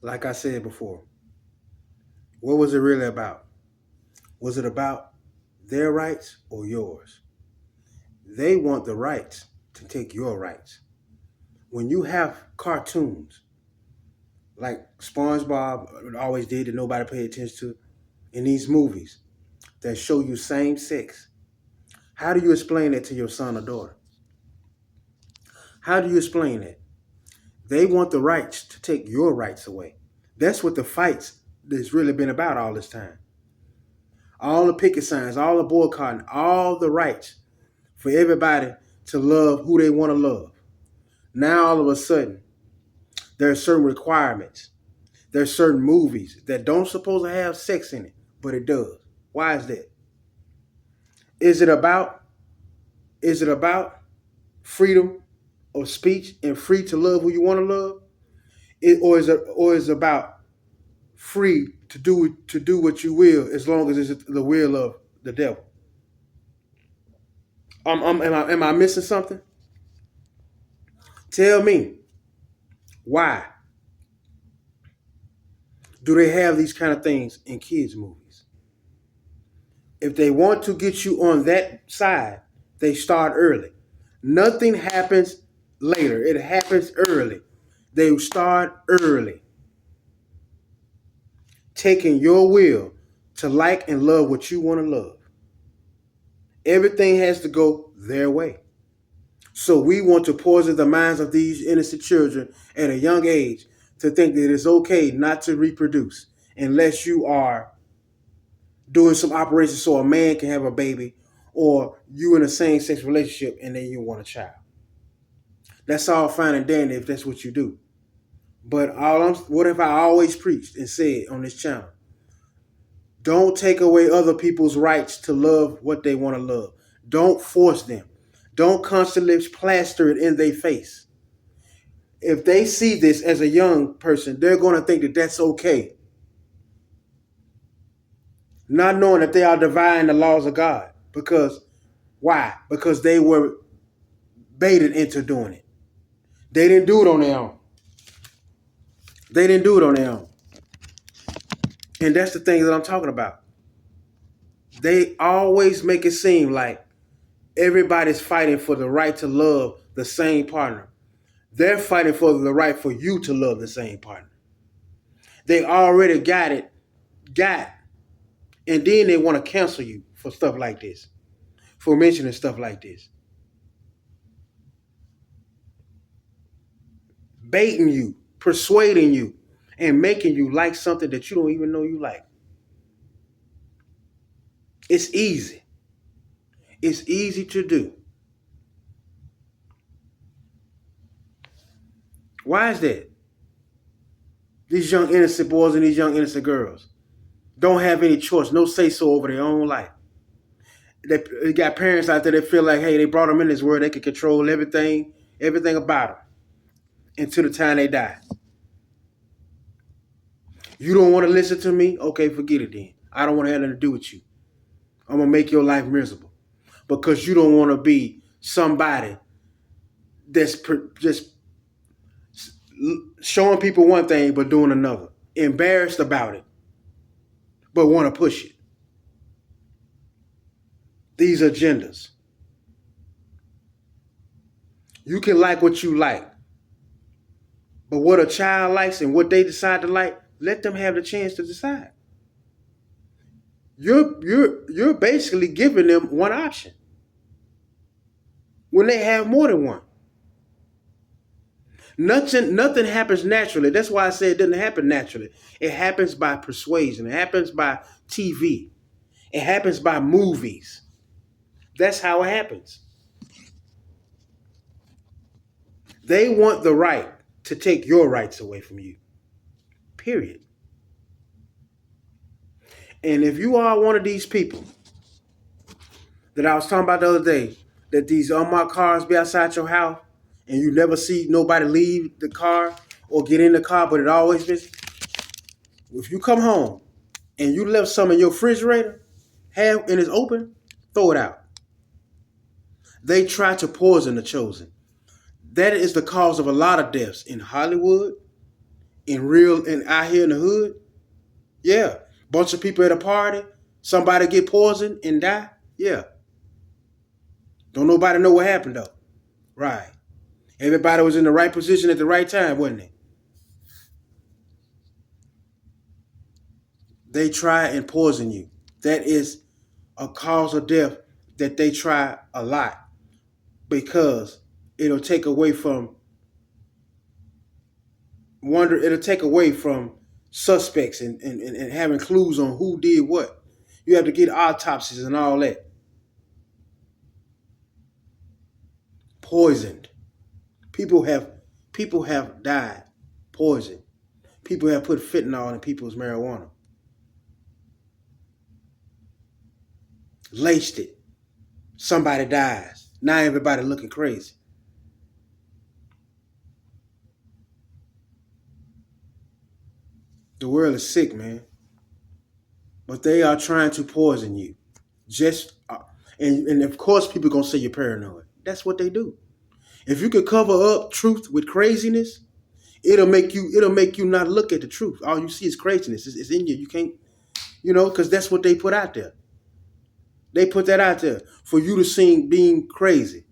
Like I said before, what was it really about? Was it about their rights or yours? They want the rights to take your rights. When you have cartoons like SpongeBob always did that nobody paid attention to, in these movies that show you same sex, how do you explain that to your son or daughter? How do you explain that? They want the rights to take your rights away. That's what the fights that's really been about all this time. All the picket signs, all the boycotting, all the rights for everybody to love who they want to love. Now all of a sudden, there are certain requirements. There's certain movies that don't supposed to have sex in it, but it does. Why is that? Is it about is it about freedom of speech and free to love who you want to love? Or is it about free to do what you will as long as it's the will of the devil? Am I missing something? Tell me why do they have these kind of things in kids movies? If they want to get you on that side, they start early. Nothing happens later. It happens early. They start early, taking your will to like and love what you want to love. Everything has to go their way. So we want to poison the minds of these innocent children at a young age to think that it's okay not to reproduce unless you are doing some operations so a man can have a baby or you in a same-sex relationship and then you want a child. That's all fine and dandy if that's what you do. But what if I always preached and said on this channel? Don't take away other people's rights to love what they want to love. Don't force them. Don't constantly plaster it in their face. If they see this as a young person, they're going to think that that's okay. Not knowing that they are defying the laws of God. Because, why? Because they were baited into doing it. They didn't do it on their own. They didn't do it on their own. And that's the thing that I'm talking about. They always make it seem like everybody's fighting for the right to love the same partner. They're fighting for the right for you to love the same partner. They already got it, and then they want to cancel you for stuff like this, for mentioning stuff like this. Baiting you, persuading you, and making you like something that you don't even know you like. It's easy. It's easy to do. Why is that? These young innocent boys and these young innocent girls don't have any choice, no say-so over their own life. They got parents out there that feel like, hey, they brought them in this world, they can control everything about them until the time they die. You don't want to listen to me? Okay, forget it then. I don't want to have nothing to do with you. I'm going to make your life miserable because you don't want to be somebody that's just showing people one thing but doing another. Embarrassed about it, but want to push it. These agendas. You can like what you like, but what a child likes and what they decide to like, let them have the chance to decide. You're basically giving them one option when they have more than one. Nothing happens naturally. That's why I say it doesn't happen naturally. It happens by persuasion. It happens by TV. It happens by movies. That's how it happens. They want the right to take your rights away from you. Period. And if you are one of these people that I was talking about the other day, that these unmarked cars be outside your house and you never see nobody leave the car or get in the car, but it always is. If you come home and you left some in your refrigerator, and it's open, throw it out. They try to poison the chosen. That is the cause of a lot of deaths in Hollywood, and out here in the hood, yeah. Bunch of people at a party, somebody get poisoned and die, yeah. Don't nobody know what happened though. Right. Everybody was in the right position at the right time, wasn't they? They try and poison you. That is a cause of death that they try a lot because it'll take away from it'll take away from suspects and having clues on who did what. You have to get autopsies and all that. Poisoned. People have people have died. Poisoned. People have put fentanyl in people's marijuana. Laced it. Somebody dies. Now everybody looking crazy. The world is sick, man. But they are trying to poison you. Just and of course people gonna say you're paranoid. That's what they do. If you could cover up truth with craziness, it'll make you not look at the truth. All you see is craziness. It's in you. You can't, because that's what they put out there. They put that out there for you to see being crazy.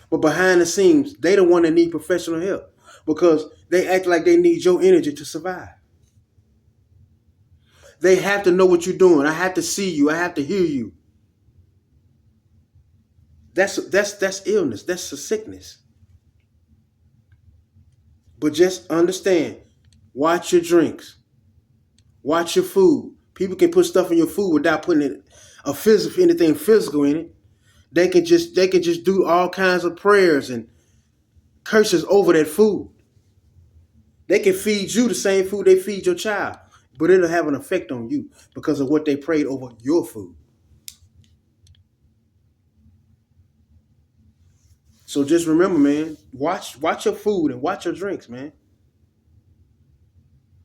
But behind the scenes, they the one that need professional help because they act like they need your energy to survive. They have to know what you're doing. I have to see you. I have to hear you. That's illness. That's a sickness. But just understand, watch your drinks, watch your food. People can put stuff in your food without putting anything physical in it. They can just do all kinds of prayers and curses over that food. They can feed you the same food they feed your child, but it'll have an effect on you because of what they prayed over your food. So just remember, man, watch your food and watch your drinks, man.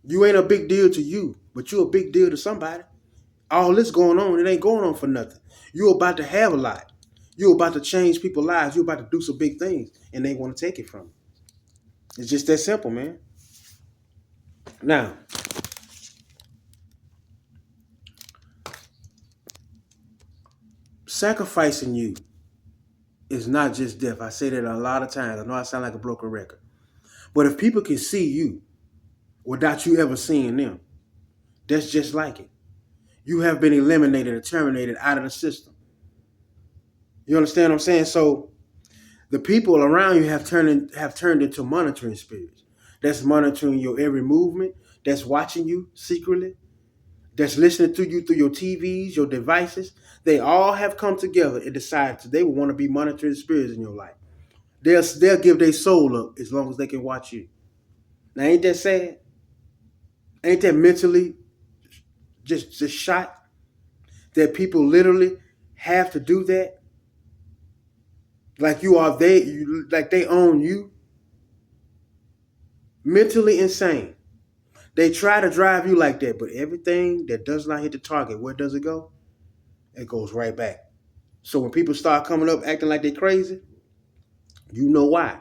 You ain't a big deal to you, but you're a big deal to somebody. All this going on, it ain't going on for nothing. You're about to have a lot. You're about to change people's lives. You're about to do some big things, and they want to take it from you. It's just that simple, man. Now, sacrificing you is not just death. I say that a lot of times. I know I sound like a broken record. But if people can see you without you ever seeing them, that's just like it. You have been eliminated or terminated out of the system. You understand what I'm saying? So the people around you have turned into monitoring spirits. That's monitoring your every movement. That's watching you secretly. That's listening to you through your TVs, your devices. They all have come together and decided they will want to be monitoring spirits in your life. They'll give their soul up as long as they can watch you. Now, ain't that sad? Ain't that mentally just shot? That people literally have to do that? Like like they own you? Mentally insane. They try to drive you like that, but everything that does not hit the target, where does it go? It goes right back. So when people start coming up acting like they're crazy, you know why.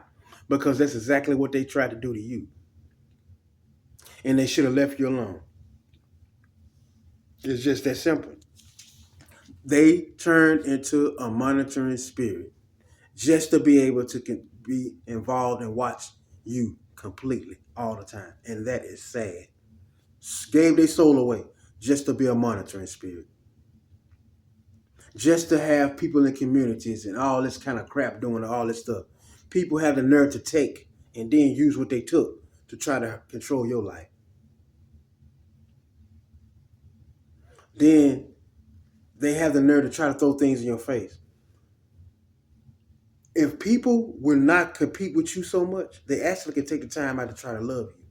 Because that's exactly what they tried to do to you. And they should have left you alone. It's just that simple. They turned into a monitoring spirit just to be able to be involved and watch you completely all the time. And that is sad. Gave their soul away just to be a monitoring spirit. Just to have people in communities and all this kind of crap doing all this stuff. People have the nerve to take and then use what they took to try to control your life. Then they have the nerve to try to throw things in your face. If people will not compete with you so much, they actually can take the time out to try to love you.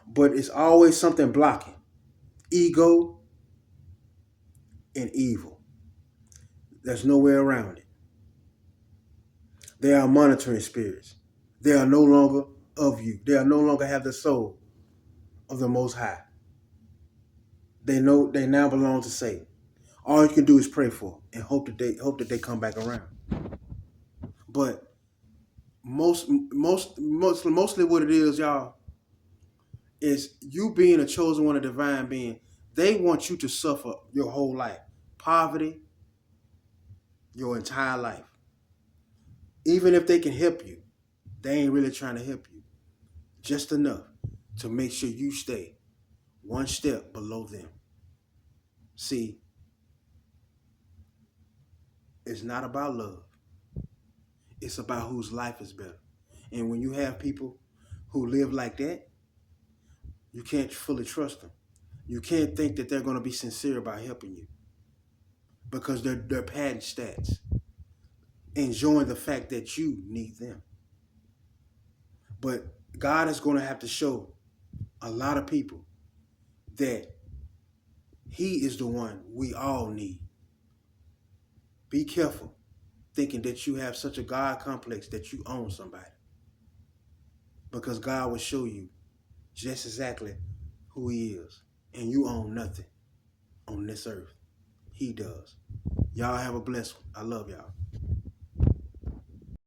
But it's always something blocking. Ego and evil. There's no way around it. They are monitoring spirits. They are no longer of you. They are no longer have the soul of the Most High. They know they now belong to Satan. All you can do is pray for them and hope that they come back around. But mostly what it is, y'all, is you being a chosen one, a divine being. They want you to suffer your whole life, poverty, your entire life. Even if they can help you, they ain't really trying to help you. Just enough to make sure you stay one step below them. See, it's not about love. It's about whose life is better. And when you have people who live like that, you can't fully trust them. You can't think that they're going to be sincere about helping you because they're padding stats, enjoying the fact that you need them. But God is going to have to show a lot of people that He is the one we all need. Be careful thinking that you have such a God complex that you own somebody, because God will show you just exactly who He is, and you own nothing on this earth. He does. Y'all have a blessed one. I love y'all.